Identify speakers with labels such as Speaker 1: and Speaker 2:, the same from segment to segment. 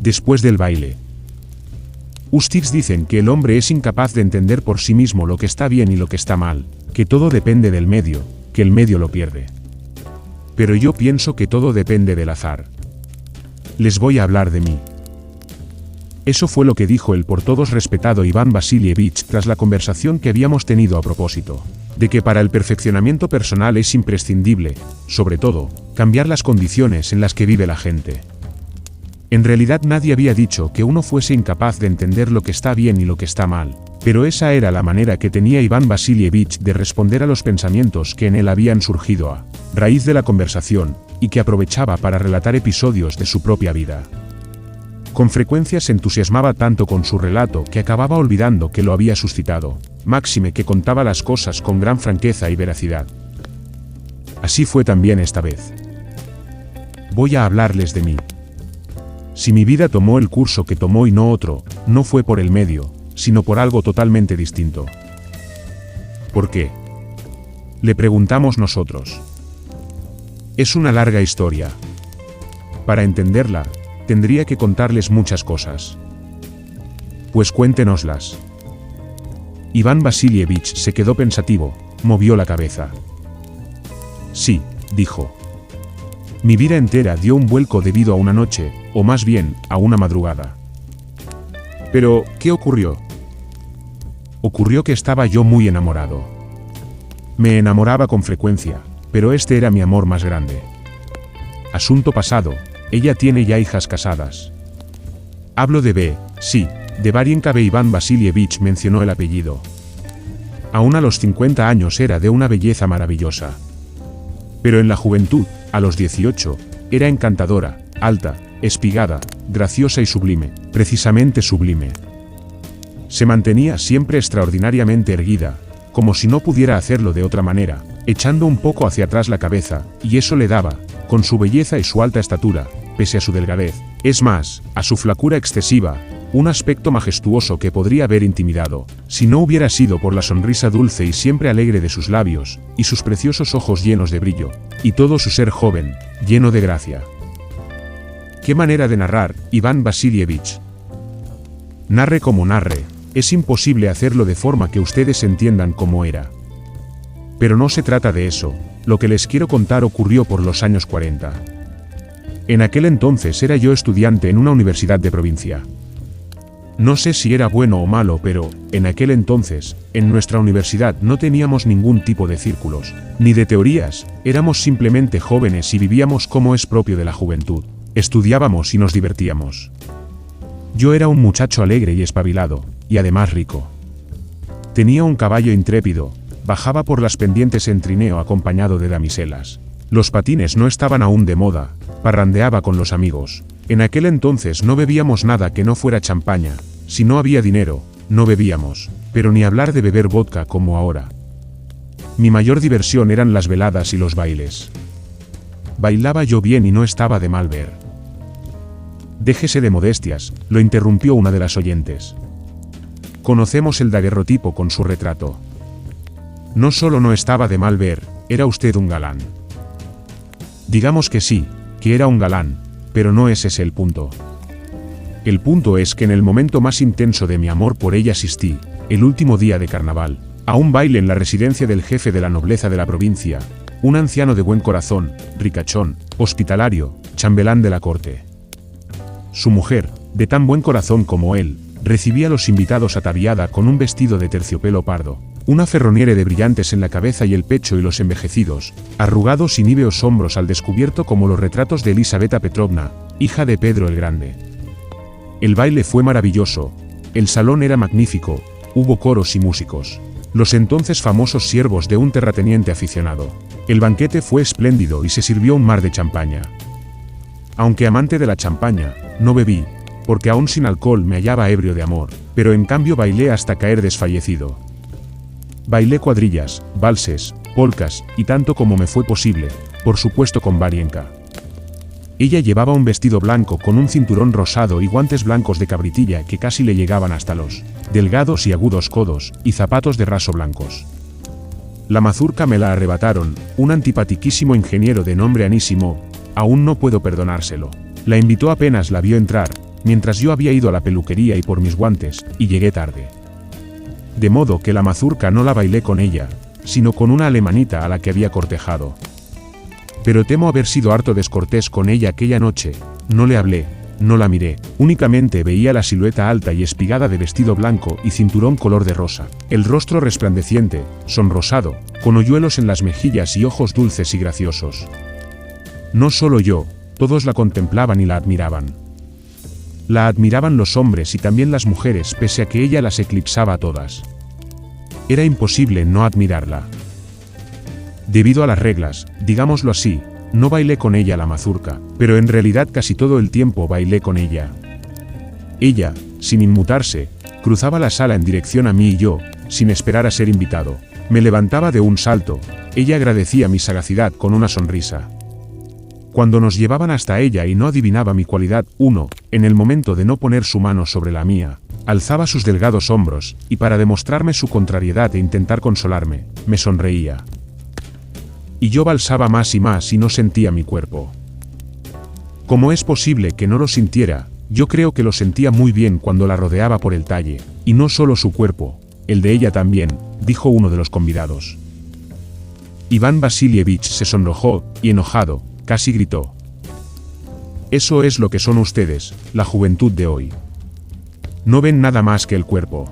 Speaker 1: Después del baile. Ustedes dicen que el hombre es incapaz de entender por sí mismo lo que está bien y lo que está mal, que todo depende del medio, que el medio lo pierde. Pero yo pienso que todo depende del azar. Les voy a hablar de mí. Eso fue lo que dijo el por todos respetado Iván Vasilievich tras la conversación que habíamos tenido a propósito de que para el perfeccionamiento personal es imprescindible, sobre todo, cambiar las condiciones en las que vive la gente. En realidad nadie había dicho que uno fuese incapaz de entender lo que está bien y lo que está mal, pero esa era la manera que tenía Iván Vasilievich de responder a los pensamientos que en él habían surgido a raíz de la conversación, y que aprovechaba para relatar episodios de su propia vida. Con frecuencia se entusiasmaba tanto con su relato que acababa olvidando que lo había suscitado, máxime que contaba las cosas con gran franqueza y veracidad. Así fue también esta vez. Voy a hablarles de mí. Si mi vida tomó el curso que tomó y no otro, no fue por el medio, sino por algo totalmente distinto. ¿Por qué? Le preguntamos nosotros. Es una larga historia. Para entenderla, tendría que contarles muchas cosas. Pues cuéntenoslas. Iván Vasilievich se quedó pensativo, movió la cabeza. Sí, dijo. Mi vida entera dio un vuelco debido a una noche, o más bien, a una madrugada. Pero, ¿qué ocurrió? Ocurrió que estaba yo muy enamorado. Me enamoraba con frecuencia, pero este era mi amor más grande. Asunto pasado, ella tiene ya hijas casadas. Hablo de B, sí, de Varienka B. Iván Vasilievich mencionó el apellido. Aún a los 50 años era de una belleza maravillosa. Pero en la juventud, a los 18, era encantadora, alta, espigada, graciosa y sublime, precisamente sublime. Se mantenía siempre extraordinariamente erguida, como si no pudiera hacerlo de otra manera, echando un poco hacia atrás la cabeza, y eso le daba, con su belleza y su alta estatura, pese a su delgadez, es más, a su flacura excesiva, un aspecto majestuoso que podría haber intimidado, si no hubiera sido por la sonrisa dulce y siempre alegre de sus labios, y sus preciosos ojos llenos de brillo, y todo su ser joven, lleno de gracia. ¿Qué manera de narrar, Iván Vasilievich? Narre como narre, es imposible hacerlo de forma que ustedes entiendan cómo era. Pero no se trata de eso, lo que les quiero contar ocurrió por los años 40. En aquel entonces era yo estudiante en una universidad de provincia. No sé si era bueno o malo, pero, en aquel entonces, en nuestra universidad no teníamos ningún tipo de círculos, ni de teorías, éramos simplemente jóvenes y vivíamos como es propio de la juventud, estudiábamos y nos divertíamos. Yo era un muchacho alegre y espabilado, y además rico. Tenía un caballo intrépido, bajaba por las pendientes en trineo acompañado de damiselas. Los patines no estaban aún de moda, parrandeaba con los amigos. En aquel entonces no bebíamos nada que no fuera champaña, si no había dinero, no bebíamos, pero ni hablar de beber vodka como ahora. Mi mayor diversión eran las veladas y los bailes. Bailaba yo bien y no estaba de mal ver. Déjese de modestias, lo interrumpió una de las oyentes. Conocemos el daguerrotipo con su retrato. No solo no estaba de mal ver, era usted un galán. Digamos que sí, que era un galán, pero no es ese el punto. El punto es que en el momento más intenso de mi amor por ella asistí, el último día de carnaval, a un baile en la residencia del jefe de la nobleza de la provincia, un anciano de buen corazón, ricachón, hospitalario, chambelán de la corte. Su mujer, de tan buen corazón como él, recibía a los invitados ataviada con un vestido de terciopelo pardo, una ferroniere de brillantes en la cabeza y el pecho y los envejecidos, arrugados y níveos hombros al descubierto como los retratos de Elisabetta Petrovna, hija de Pedro el Grande. El baile fue maravilloso, el salón era magnífico, hubo coros y músicos, los entonces famosos siervos de un terrateniente aficionado. El banquete fue espléndido y se sirvió un mar de champaña. Aunque amante de la champaña, no bebí, porque aún sin alcohol me hallaba ebrio de amor, pero en cambio bailé hasta caer desfallecido. Bailé cuadrillas, valses, polcas, y tanto como me fue posible, por supuesto con Varienka. Ella llevaba un vestido blanco con un cinturón rosado y guantes blancos de cabritilla que casi le llegaban hasta los delgados y agudos codos, y zapatos de raso blancos. La mazurca me la arrebataron, un antipatiquísimo ingeniero de nombre Anissimo, aún no puedo perdonárselo. La invitó apenas la vio entrar, mientras yo había ido a la peluquería y por mis guantes, y llegué tarde. De modo que la mazurca no la bailé con ella, sino con una alemanita a la que había cortejado. Pero temo haber sido harto descortés con ella aquella noche, no le hablé, no la miré, únicamente veía la silueta alta y espigada de vestido blanco y cinturón color de rosa, el rostro resplandeciente, sonrosado, con hoyuelos en las mejillas y ojos dulces y graciosos. No solo yo, todos la contemplaban y la admiraban. La admiraban los hombres y también las mujeres, pese a que ella las eclipsaba a todas. Era imposible no admirarla. Debido a las reglas, digámoslo así, no bailé con ella la mazurca, pero en realidad casi todo el tiempo bailé con ella. Ella, sin inmutarse, cruzaba la sala en dirección a mí y yo, sin esperar a ser invitado, me levantaba de un salto, ella agradecía mi sagacidad con una sonrisa. Cuando nos llevaban hasta ella y no adivinaba mi cualidad, en el momento de no poner su mano sobre la mía, alzaba sus delgados hombros, y para demostrarme su contrariedad e intentar consolarme, me sonreía. Y yo balsaba más y no sentía mi cuerpo. ¿Cómo es posible que no lo sintiera? Yo creo que lo sentía muy bien cuando la rodeaba por el talle, y no solo su cuerpo, el de ella también, dijo uno de los convidados. Iván Vasilievich se sonrojó, y enojado, casi gritó. Eso es lo que son ustedes, la juventud de hoy. No ven nada más que el cuerpo.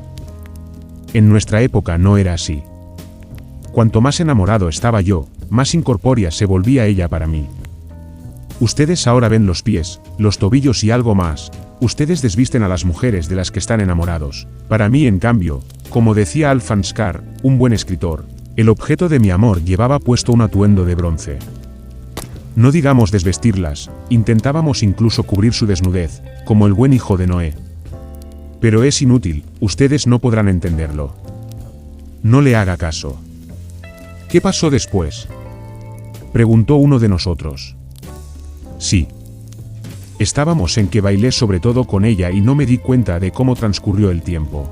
Speaker 1: En nuestra época no era así. Cuanto más enamorado estaba yo, más incorpórea se volvía ella para mí. Ustedes ahora ven los pies, los tobillos y algo más, ustedes desvisten a las mujeres de las que están enamorados. Para mí, en cambio, como decía Alphonse Karr, un buen escritor, el objeto de mi amor llevaba puesto un atuendo de bronce. No digamos desvestirlas, intentábamos incluso cubrir su desnudez, como el buen hijo de Noé. Pero es inútil, ustedes no podrán entenderlo. No le haga caso. ¿Qué pasó después?, preguntó uno de nosotros. Sí. Estábamos en que bailé sobre todo con ella y no me di cuenta de cómo transcurrió el tiempo.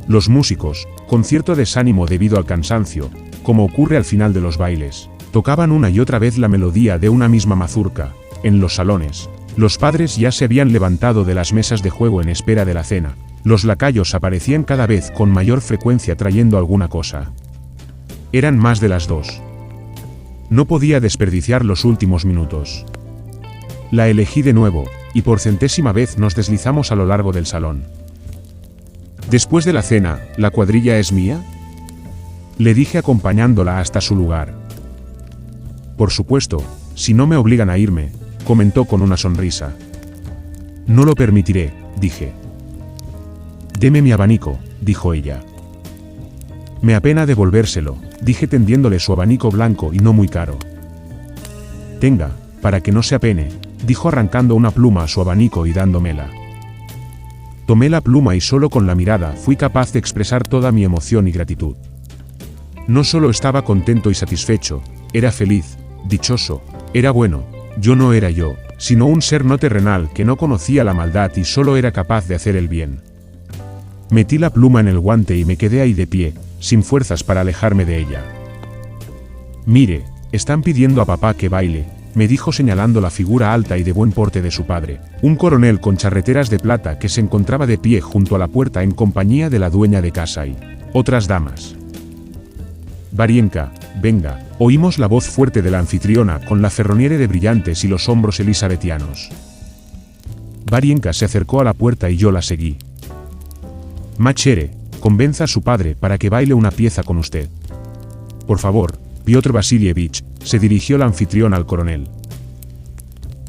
Speaker 1: Los músicos, con cierto desánimo debido al cansancio, como ocurre al final de los bailes, tocaban una y otra vez la melodía de una misma mazurca. En los salones, los padres ya se habían levantado de las mesas de juego en espera de la cena. Los lacayos aparecían cada vez con mayor frecuencia trayendo alguna cosa. Eran más de las 2. No podía desperdiciar los últimos minutos. La elegí de nuevo, y por 100ª vez nos deslizamos a lo largo del salón. Después de la cena, ¿la cuadrilla es mía?, le dije acompañándola hasta su lugar. Por supuesto, si no me obligan a irme, comentó con una sonrisa. No lo permitiré, dije. Deme mi abanico, dijo ella. Me apena devolvérselo, dije tendiéndole su abanico blanco y no muy caro. Tenga, para que no se apene, dijo arrancando una pluma a su abanico y dándomela. Tomé la pluma y solo con la mirada fui capaz de expresar toda mi emoción y gratitud. No solo estaba contento y satisfecho, era feliz, dichoso, era bueno. Yo no era yo, sino un ser no terrenal que no conocía la maldad y solo era capaz de hacer el bien. Metí la pluma en el guante y me quedé ahí de pie, sin fuerzas para alejarme de ella. Mire, están pidiendo a papá que baile, me dijo señalando la figura alta y de buen porte de su padre, un coronel con charreteras de plata que se encontraba de pie junto a la puerta en compañía de la dueña de casa y otras damas. Varienka, venga, oímos la voz fuerte de la anfitriona con la ferroniere de brillantes y los hombros elisabetianos. Varienka se acercó a la puerta y yo la seguí. Machere, convenza a su padre para que baile una pieza con usted. Por favor, Piotr Vasilievich, se dirigió la anfitriona al coronel.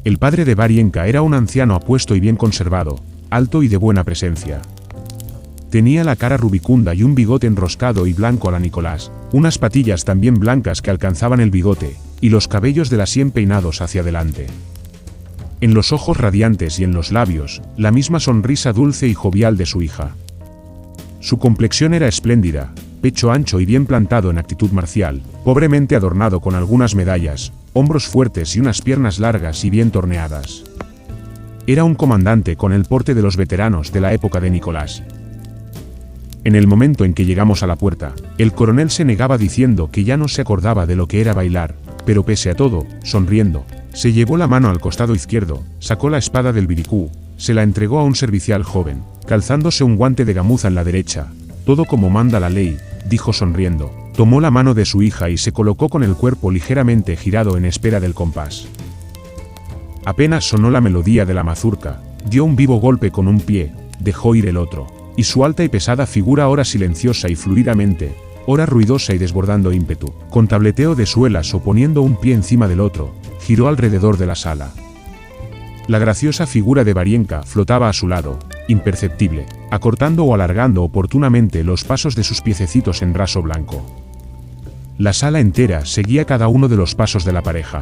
Speaker 1: El padre de Varienka era un anciano apuesto y bien conservado, alto y de buena presencia. Tenía la cara rubicunda y un bigote enroscado y blanco a la Nicolás, unas patillas también blancas que alcanzaban el bigote, y los cabellos de la sien peinados hacia adelante. En los ojos radiantes y en los labios, la misma sonrisa dulce y jovial de su hija. Su complexión era espléndida, pecho ancho y bien plantado en actitud marcial, pobremente adornado con algunas medallas, hombros fuertes y unas piernas largas y bien torneadas. Era un comandante con el porte de los veteranos de la época de Nicolás. En el momento en que llegamos a la puerta, el coronel se negaba diciendo que ya no se acordaba de lo que era bailar, pero pese a todo, sonriendo, se llevó la mano al costado izquierdo, sacó la espada del biricú, se la entregó a un servicial joven, calzándose un guante de gamuza en la derecha. Todo como manda la ley, dijo sonriendo. Tomó la mano de su hija y se colocó con el cuerpo ligeramente girado en espera del compás. Apenas sonó la melodía de la mazurca, dio un vivo golpe con un pie, dejó ir el otro, y su alta y pesada figura, ora silenciosa y fluidamente, ora ruidosa y desbordando ímpetu, con tableteo de suelas o poniendo un pie encima del otro, giró alrededor de la sala. La graciosa figura de Varienka flotaba a su lado, imperceptible, acortando o alargando oportunamente los pasos de sus piececitos en raso blanco. La sala entera seguía cada uno de los pasos de la pareja.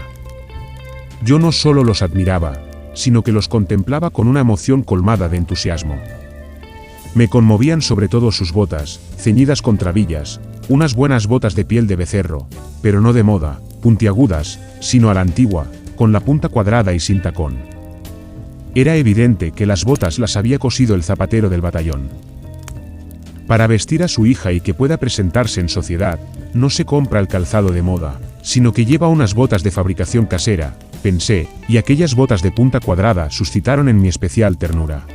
Speaker 1: Yo no solo los admiraba, sino que los contemplaba con una emoción colmada de entusiasmo. Me conmovían sobre todo sus botas, ceñidas con trabillas, unas buenas botas de piel de becerro, pero no de moda, puntiagudas, sino a la antigua, con la punta cuadrada y sin tacón. Era evidente que las botas las había cosido el zapatero del batallón. Para vestir a su hija y que pueda presentarse en sociedad, no se compra el calzado de moda, sino que lleva unas botas de fabricación casera, pensé, y aquellas botas de punta cuadrada suscitaron en mi especial ternura.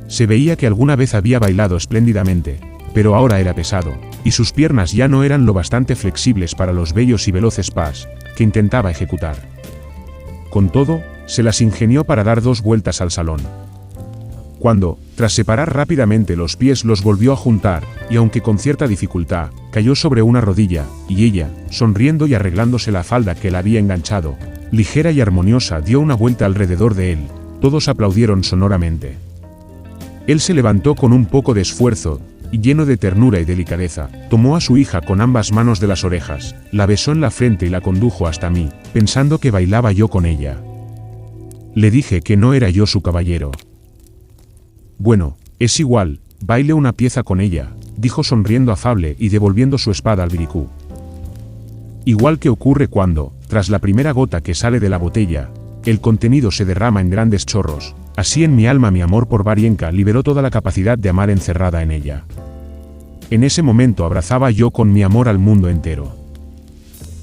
Speaker 1: Se veía que alguna vez había bailado espléndidamente, pero ahora era pesado, y sus piernas ya no eran lo bastante flexibles para los bellos y veloces pas que intentaba ejecutar. Con todo, se las ingenió para dar 2 vueltas al salón. Cuando, tras separar rápidamente los pies, los volvió a juntar, y aunque con cierta dificultad, cayó sobre una rodilla, y ella, sonriendo y arreglándose la falda que la había enganchado, ligera y armoniosa, dio una vuelta alrededor de él. Todos aplaudieron sonoramente. Él se levantó con un poco de esfuerzo, y lleno de ternura y delicadeza, tomó a su hija con ambas manos de las orejas, la besó en la frente y la condujo hasta mí, pensando que bailaba yo con ella. Le dije que no era yo su caballero. Bueno, es igual, baile una pieza con ella, dijo sonriendo afable y devolviendo su espada al biricú. Igual que ocurre cuando, tras la primera gota que sale de la botella, el contenido se derrama en grandes chorros, así en mi alma mi amor por Varienka liberó toda la capacidad de amar encerrada en ella. En ese momento abrazaba yo con mi amor al mundo entero.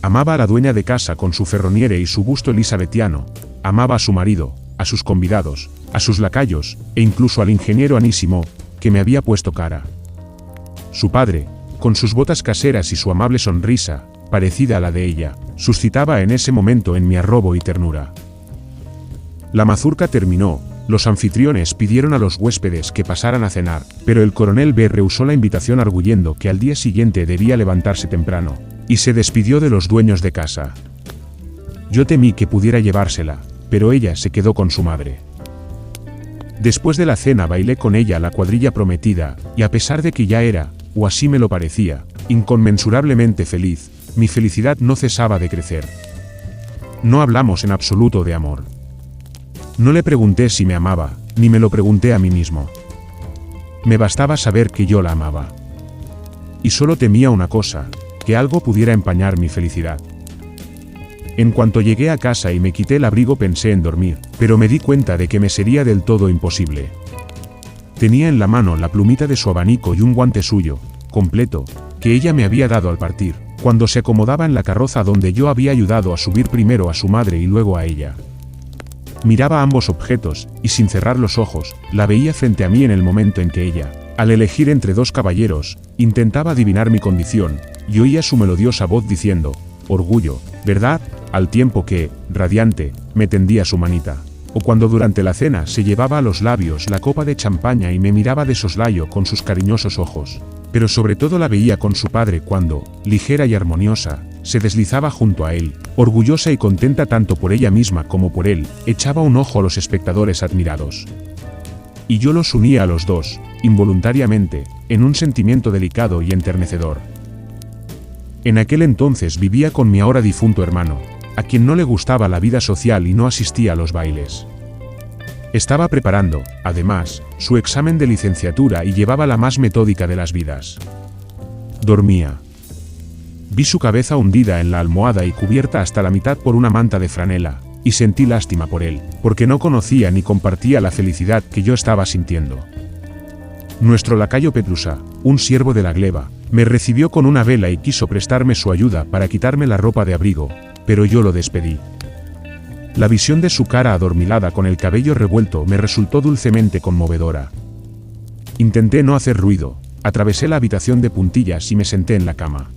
Speaker 1: Amaba a la dueña de casa con su ferroniere y su busto elisabetiano, amaba a su marido, a sus convidados, a sus lacayos, e incluso al ingeniero Anísimo, que me había puesto cara. Su padre, con sus botas caseras y su amable sonrisa, parecida a la de ella, suscitaba en ese momento en mi arrobo y ternura. La mazurca terminó, los anfitriones pidieron a los huéspedes que pasaran a cenar, pero el coronel B rehusó la invitación arguyendo que al día siguiente debía levantarse temprano, y se despidió de los dueños de casa. Yo temí que pudiera llevársela, pero ella se quedó con su madre. Después de la cena bailé con ella la cuadrilla prometida, y a pesar de que ya era, o así me lo parecía, inconmensurablemente feliz, mi felicidad no cesaba de crecer. No hablamos en absoluto de amor. No le pregunté si me amaba, ni me lo pregunté a mí mismo. Me bastaba saber que yo la amaba. Y solo temía una cosa, que algo pudiera empañar mi felicidad. En cuanto llegué a casa y me quité el abrigo pensé en dormir, pero me di cuenta de que me sería del todo imposible. Tenía en la mano la plumita de su abanico y un guante suyo, completo, que ella me había dado al partir, cuando se acomodaba en la carroza donde yo había ayudado a subir primero a su madre y luego a ella. Miraba ambos objetos, y sin cerrar los ojos, la veía frente a mí en el momento en que ella, al elegir entre 2 caballeros, intentaba adivinar mi condición, y oía su melodiosa voz diciendo, orgullo, ¿verdad?, al tiempo que, radiante, me tendía su manita. O cuando durante la cena se llevaba a los labios la copa de champaña y me miraba de soslayo con sus cariñosos ojos. Pero sobre todo la veía con su padre cuando, ligera y armoniosa, se deslizaba junto a él, orgullosa y contenta tanto por ella misma como por él, echaba un ojo a los espectadores admirados. Y yo los unía a los dos, involuntariamente, en un sentimiento delicado y enternecedor. En aquel entonces vivía con mi ahora difunto hermano, a quien no le gustaba la vida social y no asistía a los bailes. Estaba preparando, además, su examen de licenciatura y llevaba la más metódica de las vidas. Dormía. Vi su cabeza hundida en la almohada y cubierta hasta la mitad por una manta de franela, y sentí lástima por él, porque no conocía ni compartía la felicidad que yo estaba sintiendo. Nuestro lacayo Petrusa, un siervo de la gleba, me recibió con una vela y quiso prestarme su ayuda para quitarme la ropa de abrigo, pero yo lo despedí. La visión de su cara adormilada con el cabello revuelto me resultó dulcemente conmovedora. Intenté no hacer ruido, atravesé la habitación de puntillas y me senté en la cama.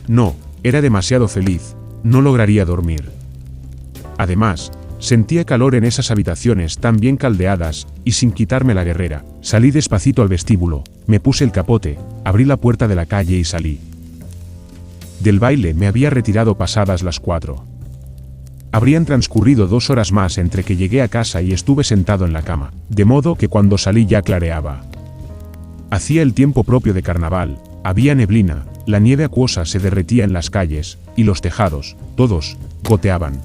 Speaker 1: No, era demasiado feliz, no lograría dormir. Además, sentía calor en esas habitaciones tan bien caldeadas, y sin quitarme la guerrera, salí despacito al vestíbulo, me puse el capote, abrí la puerta de la calle y salí. Del baile me había retirado pasadas las 4. Habrían transcurrido 2 horas más entre que llegué a casa y estuve sentado en la cama, de modo que cuando salí ya clareaba. Hacía el tiempo propio de carnaval, había neblina, la nieve acuosa se derretía en las calles, y los tejados, todos, goteaban.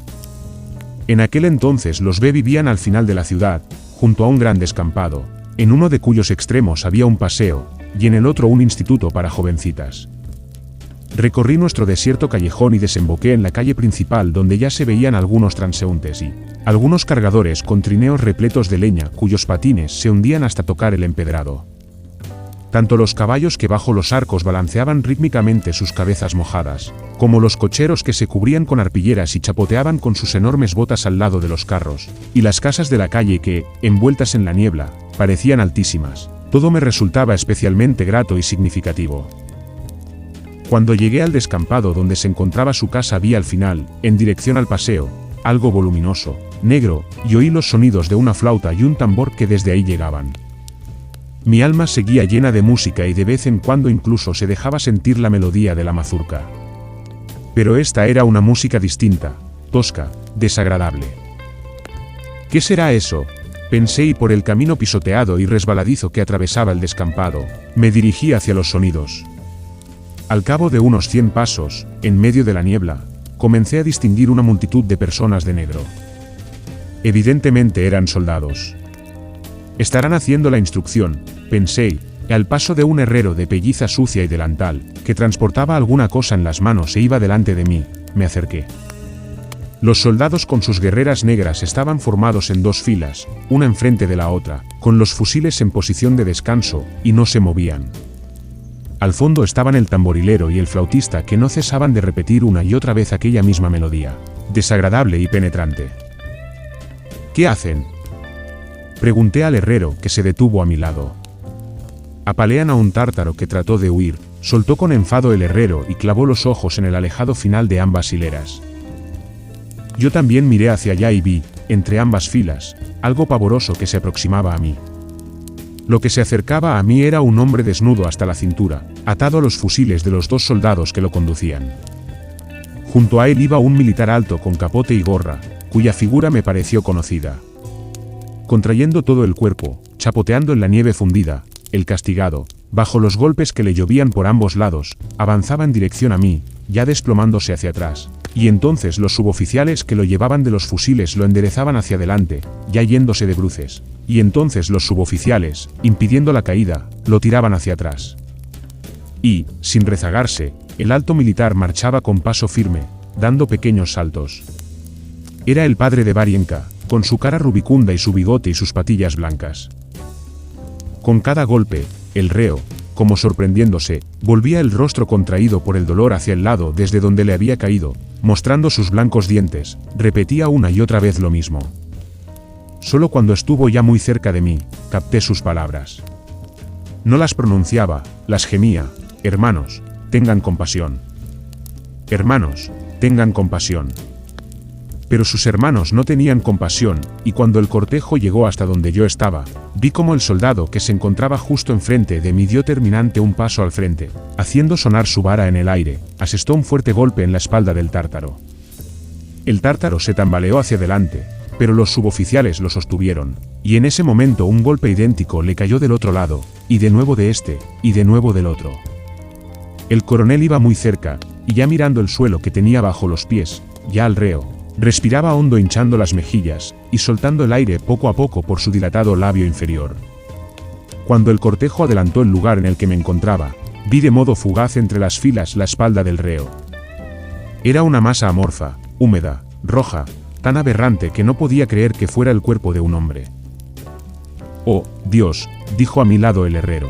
Speaker 1: En aquel entonces los B vivían al final de la ciudad, junto a un gran descampado, en uno de cuyos extremos había un paseo, y en el otro un instituto para jovencitas. Recorrí nuestro desierto callejón y desemboqué en la calle principal donde ya se veían algunos transeúntes y algunos cargadores con trineos repletos de leña cuyos patines se hundían hasta tocar el empedrado. Tanto los caballos que bajo los arcos balanceaban rítmicamente sus cabezas mojadas, como los cocheros que se cubrían con arpilleras y chapoteaban con sus enormes botas al lado de los carros, y las casas de la calle que, envueltas en la niebla, parecían altísimas, todo me resultaba especialmente grato y significativo. Cuando llegué al descampado donde se encontraba su casa vi al final, en dirección al paseo, algo voluminoso, negro, y oí los sonidos de una flauta y un tambor que desde ahí llegaban. Mi alma seguía llena de música y de vez en cuando incluso se dejaba sentir la melodía de la mazurca. Pero esta era una música distinta, tosca, desagradable. ¿Qué será eso?, pensé y por el camino pisoteado y resbaladizo que atravesaba el descampado, me dirigí hacia los sonidos. Al cabo de unos 100 pasos, en medio de la niebla, comencé a distinguir una multitud de personas de negro. Evidentemente eran soldados. Estarán haciendo la instrucción, pensé, y al paso de un herrero de pelliza sucia y delantal, que transportaba alguna cosa en las manos e iba delante de mí, me acerqué. Los soldados con sus guerreras negras estaban formados en 2 filas, una enfrente de la otra, con los fusiles en posición de descanso, y no se movían. Al fondo estaban el tamborilero y el flautista que no cesaban de repetir una y otra vez aquella misma melodía, desagradable y penetrante. ¿Qué hacen?, pregunté al herrero, que se detuvo a mi lado. Apalean a un tártaro que trató de huir, soltó con enfado el herrero y clavó los ojos en el alejado final de ambas hileras. Yo también miré hacia allá y vi, entre ambas filas, algo pavoroso que se aproximaba a mí. Lo que se acercaba a mí era un hombre desnudo hasta la cintura, atado a los fusiles de los 2 soldados que lo conducían. Junto a él iba un militar alto con capote y gorra, cuya figura me pareció conocida. Contrayendo todo el cuerpo, chapoteando en la nieve fundida, el castigado, bajo los golpes que le llovían por ambos lados, avanzaba en dirección a mí, ya desplomándose hacia atrás, y entonces los suboficiales que lo llevaban de los fusiles lo enderezaban hacia adelante, ya yéndose de bruces, y entonces los suboficiales, impidiendo la caída, lo tiraban hacia atrás. Y, sin rezagarse, el alto militar marchaba con paso firme, dando pequeños saltos. Era el padre de Varienka, con su cara rubicunda y su bigote y sus patillas blancas. Con cada golpe, el reo, como sorprendiéndose, volvía el rostro contraído por el dolor hacia el lado desde donde le había caído, mostrando sus blancos dientes, repetía una y otra vez lo mismo. Solo cuando estuvo ya muy cerca de mí, capté sus palabras. No las pronunciaba, las gemía: hermanos, tengan compasión. Hermanos, tengan compasión. Pero sus hermanos no tenían compasión, y cuando el cortejo llegó hasta donde yo estaba, vi como el soldado que se encontraba justo enfrente de mí dio terminante un paso al frente, haciendo sonar su vara en el aire, asestó un fuerte golpe en la espalda del tártaro. El tártaro se tambaleó hacia adelante, pero los suboficiales lo sostuvieron, y en ese momento un golpe idéntico le cayó del otro lado, y de nuevo de este, y de nuevo del otro. El coronel iba muy cerca, y ya mirando el suelo que tenía bajo los pies, ya al reo, respiraba hondo hinchando las mejillas, y soltando el aire poco a poco por su dilatado labio inferior. Cuando el cortejo adelantó el lugar en el que me encontraba, vi de modo fugaz entre las filas la espalda del reo. Era una masa amorfa, húmeda, roja, tan aberrante que no podía creer que fuera el cuerpo de un hombre. «Oh, Dios», dijo a mi lado el herrero.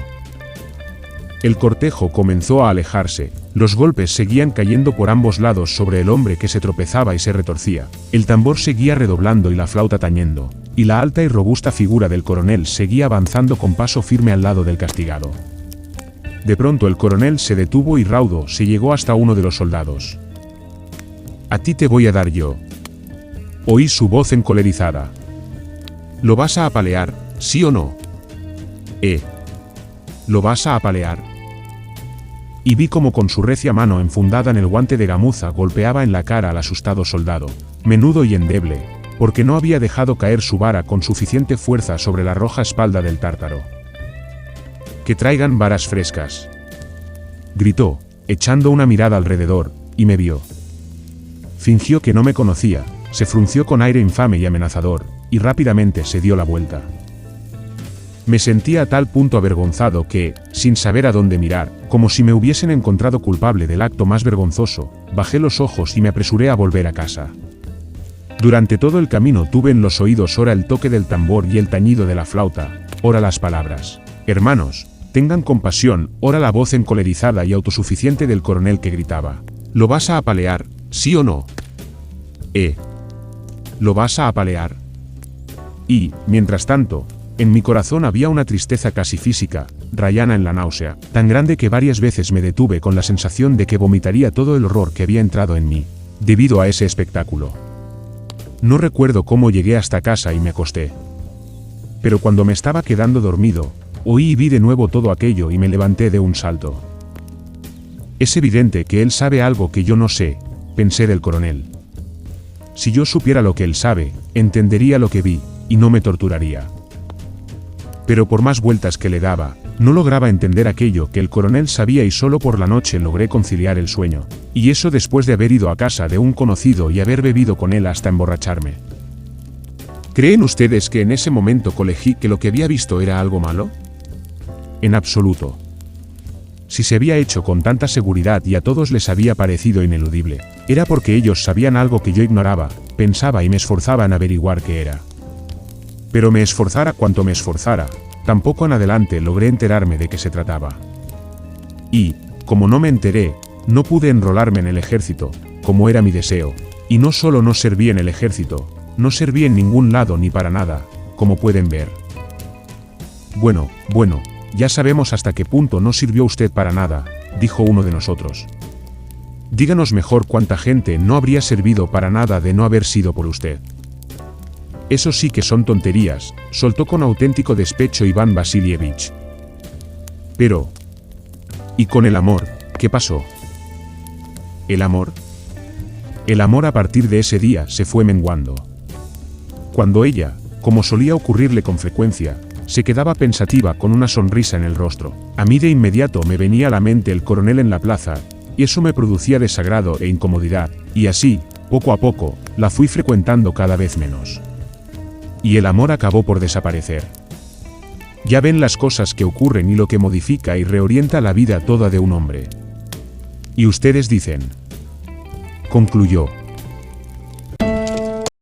Speaker 1: El cortejo comenzó a alejarse, Los golpes seguían cayendo por ambos lados sobre el hombre que se tropezaba y se retorcía. El tambor seguía redoblando y la flauta tañendo, y la alta y robusta figura del coronel seguía avanzando con paso firme al lado del castigado. De pronto el coronel se detuvo y raudo se llegó hasta uno de los soldados. «A ti te voy a dar yo». Oí su voz encolerizada. «¿Lo vas a apalear, sí o no?» «¿Lo vas a apalear?» Y vi como con su recia mano enfundada en el guante de gamuza golpeaba en la cara al asustado soldado, menudo y endeble, porque no había dejado caer su vara con suficiente fuerza sobre la roja espalda del tártaro. «Que traigan varas frescas», gritó, echando una mirada alrededor, y me vio. Fingió que no me conocía, se frunció con aire infame y amenazador, y rápidamente se dio la vuelta. Me sentía a tal punto avergonzado que, sin saber a dónde mirar, como si me hubiesen encontrado culpable del acto más vergonzoso, bajé los ojos y me apresuré a volver a casa. Durante todo el camino tuve en los oídos ora el toque del tambor y el tañido de la flauta, ora las palabras: «Hermanos, tengan compasión», ora la voz encolerizada y autosuficiente del coronel que gritaba: «¿Lo vas a apalear, sí o no?» «¿Lo vas a apalear?» Y, mientras tanto, en mi corazón había una tristeza casi física, rayana en la náusea, tan grande que varias veces me detuve con la sensación de que vomitaría todo el horror que había entrado en mí, debido a ese espectáculo. No recuerdo cómo llegué hasta casa y me acosté. Pero cuando me estaba quedando dormido, oí y vi de nuevo todo aquello y me levanté de un salto. «Es evidente que él sabe algo que yo no sé», pensé del coronel. «Si yo supiera lo que él sabe, entendería lo que vi, y no me torturaría». Pero por más vueltas que le daba, no lograba entender aquello que el coronel sabía y solo por la noche logré conciliar el sueño, y eso después de haber ido a casa de un conocido y haber bebido con él hasta emborracharme. ¿Creen ustedes que en ese momento colegí que lo que había visto era algo malo? En absoluto. Si se había hecho con tanta seguridad y a todos les había parecido ineludible, era porque ellos sabían algo que yo ignoraba, pensaba y me esforzaba en averiguar qué era. Pero me esforzara cuanto me esforzara, tampoco en adelante logré enterarme de qué se trataba. Y, como no me enteré, no pude enrolarme en el ejército, como era mi deseo, y no solo no serví en el ejército, no serví en ningún lado ni para nada, como pueden ver. Bueno, ya sabemos hasta qué punto no sirvió usted para nada, dijo uno de nosotros. Díganos mejor cuánta gente no habría servido para nada de no haber sido por usted. Eso sí que son tonterías, soltó con auténtico despecho Iván Vasilievich. Pero... ¿y con el amor, qué pasó? ¿El amor? El amor a partir de ese día se fue menguando. Cuando ella, como solía ocurrirle con frecuencia, se quedaba pensativa con una sonrisa en el rostro, a mí de inmediato me venía a la mente el coronel en la plaza, y eso me producía desagrado e incomodidad, y así, poco a poco, la fui frecuentando cada vez menos. Y el amor acabó por desaparecer. Ya ven las cosas que ocurren y lo que modifica y reorienta la vida toda de un hombre. Y ustedes dicen, concluyó,